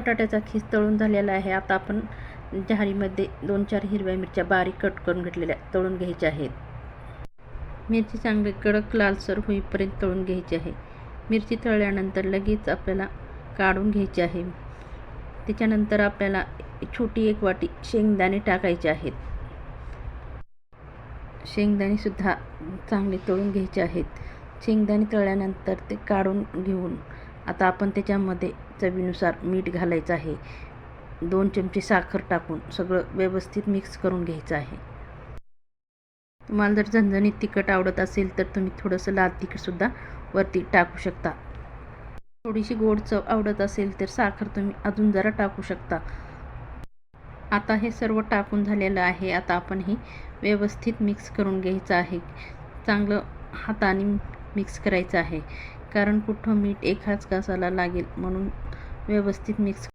बटाट्याचा खीस तळून झालेला आहे. आता आपण जाळीमध्ये 2-4 हिरव्या मिरच्या बारीक कट करून घेतलेल्या तळून घ्यायच्या आहेत. मिरची चांगली कडक लालसर होईपर्यंत तळून घ्यायची आहे. मिरची तळल्यानंतर लगेच आपल्याला काढून घ्यायची आहे. त्याच्यानंतर आपल्याला छोटी 1 वाटी शेंगदाणे टाकायचे आहेत. शेंगदाणेसुद्धा चांगले तळून घ्यायचे आहेत. शेंगदाणे तळल्यानंतर ते काढून घेऊन आता आपण त्याच्यामध्ये चवीनुसार मीठ घालायचं आहे. 2 चमचे साखर टाकून सगळं व्यवस्थित मिक्स करून घ्यायचं आहे. तुम्हाला जर झणझणीत तिखट आवडत असेल तर तुम्ही थोडंसं लाल तिखटसुद्धा वरती टाकू शकता. थोडीशी गोड चव आवडत असेल तर साखर तुम्ही अजून जरा टाकू शकता. आता हे सर्व टाकून झालेलं आहे. आता आपण हे व्यवस्थित मिक्स करून घ्यायचं आहे. चांगलं हाताने मिक्स करायचं आहे, कारण कुठं मीठ एकाच घासाला लागेल म्हणून व्यवस्थित मिक्स